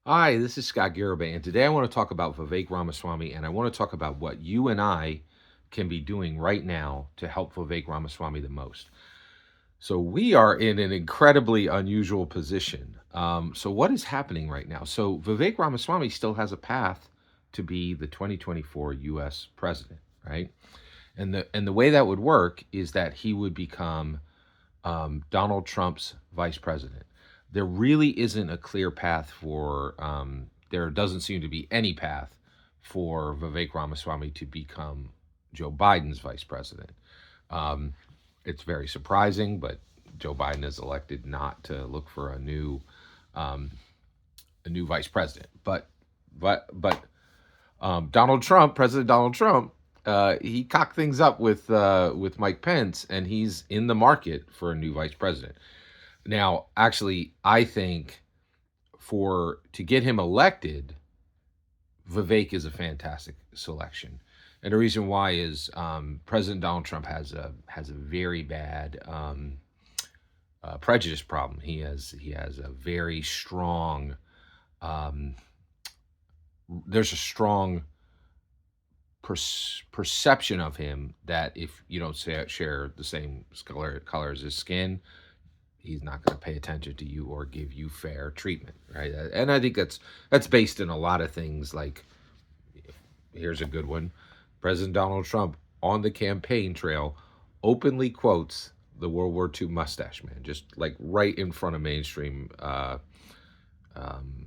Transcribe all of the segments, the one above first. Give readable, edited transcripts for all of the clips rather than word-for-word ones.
Hi, this is Scott Garibay, and today I want to talk about Vivek Ramaswamy, and I want to talk about what you and I can be doing right now to help Vivek Ramaswamy the most. So we are in an incredibly unusual position. So what is happening right now? So Vivek Ramaswamy still has a path to be the 2024 U.S. president, right? And the way that would work is that he would become Donald Trump's vice president. There really isn't a clear path for, there doesn't seem to be any path for Vivek Ramaswamy to become Joe Biden's vice president. Um, it's very surprising, but Joe Biden has elected not to look for um, a new vice president. But Donald Trump, President Donald Trump, he cocked things up with Mike Pence, and he's in the market for a new vice president. Now, actually, I think for to get him elected, Vivek is a fantastic selection, and the reason why is President Donald Trump has a very bad prejudice problem. He has a very strong um, there's a strong perception of him that if you don't share the same color as his skin, he's not going to pay attention to you or give you fair treatment, right? And I think that's based in a lot of things. Like, here's a good one: President Donald Trump on the campaign trail openly quotes the World War II mustache man, just like right in front of mainstream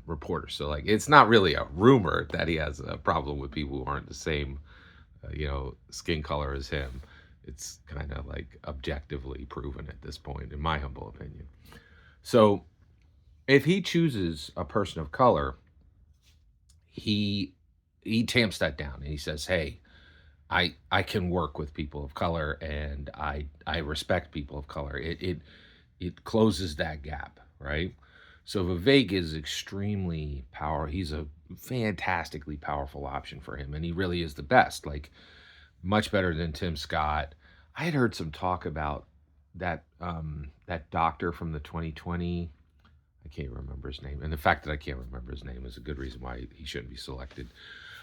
reporters. So like, it's not really a rumor that he has a problem with people who aren't the same, skin color as him. It's kind of like objectively proven at this point, in my humble opinion. So if he chooses a person of color, he he tamps that down and he says, "Hey, I can work with people of color, and I respect people of color." It closes that gap, right? So Vivek is extremely powerful. He's a fantastically powerful option for him, and he really is the best. Like, much better than Tim Scott. I had heard some talk about that doctor from the 2020. I can't remember his name, and the fact that I can't remember his name is a good reason why he shouldn't be selected.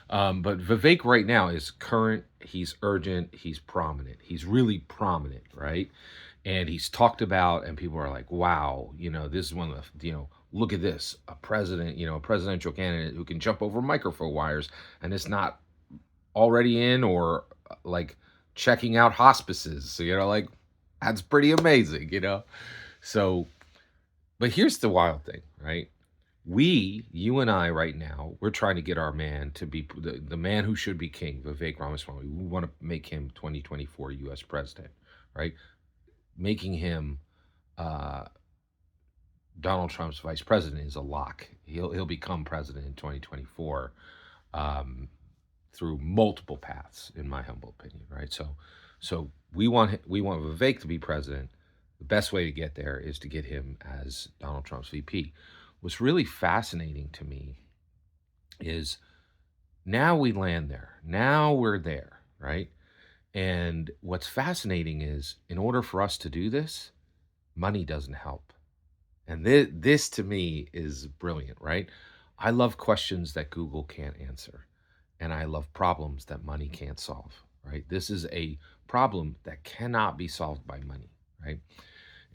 But Vivek right now is current. He's urgent. He's prominent. He's really prominent, right? And he's talked about, and people are like, "Wow, this is one of the, look at this, a president, a presidential candidate who can jump over microphone wires, and it's not already in or like checking out hospices." So, like, that's pretty amazing. So, but here's the wild thing, right? You and I, right now, we're trying to get our man to be the man who should be king, Vivek Ramaswamy. We want to make him 2024 U.S. president, right? Making him uh, Donald Trump's vice president is a lock. He'll become president in 2024 um, through multiple paths, in my humble opinion, right? So we want Vivek to be president. The best way to get there is to get him as Donald Trump's VP. What's really fascinating to me is now we land there. Now we're there, right? And what's fascinating is in order for us to do this, money doesn't help. And this to me is brilliant, right? I love questions that Google can't answer, and I love problems that money can't solve, right? This is a problem that cannot be solved by money, right?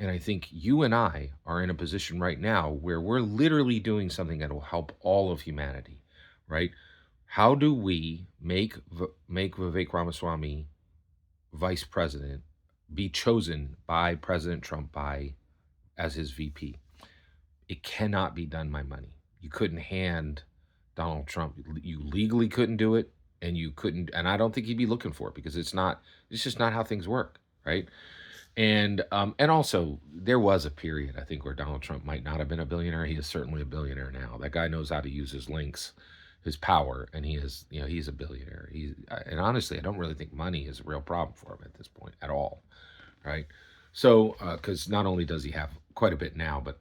And I think you and I are in a position right now where we're literally doing something that will help all of humanity, right? How do we make Vivek Ramaswamy vice president, be chosen by President Trump by as his VP? It cannot be done by money. You couldn't hand Donald Trump. You legally couldn't do it, and you couldn't. And I don't think he'd be looking for it because it's not. It's just not how things work, right? And also there was a period I think where Donald Trump might not have been a billionaire. He is certainly a billionaire now. That guy knows how to use his links, his power, and he's a billionaire. And honestly, I don't really think money is a real problem for him at this point at all, right? So because not only does he have quite a bit now, but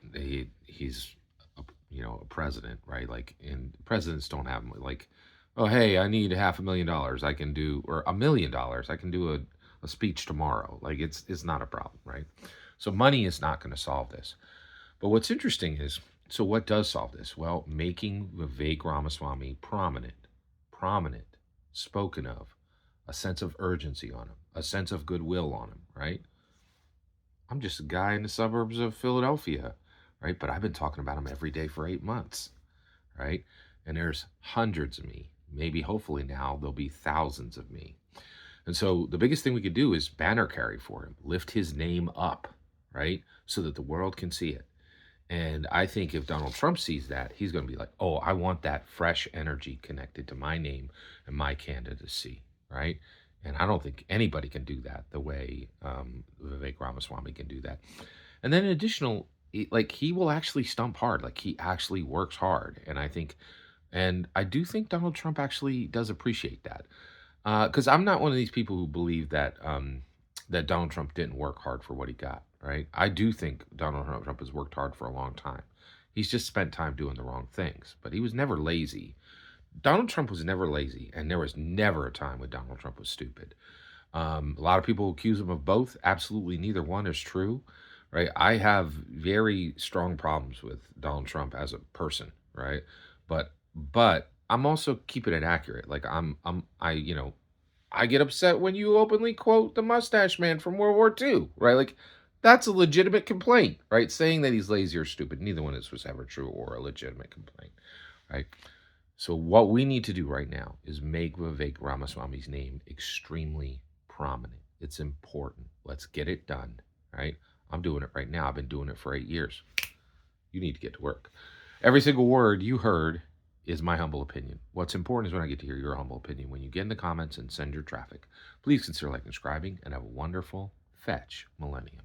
he's a president, right? Like, and presidents don't have like, oh, hey, I need $500,000. I can do, or $1 million. I can do a speech tomorrow. Like, it's not a problem, right? So money is not going to solve this. But what's interesting is So what does solve this? Well, making Vivek Ramaswamy prominent, spoken of, a sense of urgency on him, a sense of goodwill on him, right? I'm just a guy in the suburbs of Philadelphia, right? But I've been talking about him every day for 8 months, right? And there's hundreds of me. Maybe hopefully now there'll be thousands of me. And so the biggest thing we could do is banner carry for him, lift his name up, right? So that the world can see it. And I think if Donald Trump sees that, he's going to be like, oh, I want that fresh energy connected to my name and my candidacy, right? And I don't think anybody can do that the way Vivek Ramaswamy can do that. And then additional, like he will actually stump hard, like he actually works hard. And I do think Donald Trump actually does appreciate that. Because I'm not one of these people who believe that that Donald Trump didn't work hard for what he got. Right? I do think Donald Trump has worked hard for a long time. He's just spent time doing the wrong things, but he was never lazy. Donald Trump was never lazy, and there was never a time when Donald Trump was stupid. A lot of people accuse him of both. Absolutely, neither one is true. Right? I have very strong problems with Donald Trump as a person. Right? But I'm also keeping it accurate. Like I get upset when you openly quote the Mustache Man from World War II, right? Like, that's a legitimate complaint, right? Saying that he's lazy or stupid, neither one of this was ever true or a legitimate complaint, right? So what we need to do right now is make Vivek Ramaswamy's name extremely prominent. It's important. Let's get it done, right? I'm doing it right now. I've been doing it for 8 years. You need to get to work. Every single word you heard is my humble opinion. What's important is when I get to hear your humble opinion. When you get in the comments and send your traffic, please consider like and subscribing and have a wonderful fetch millennium.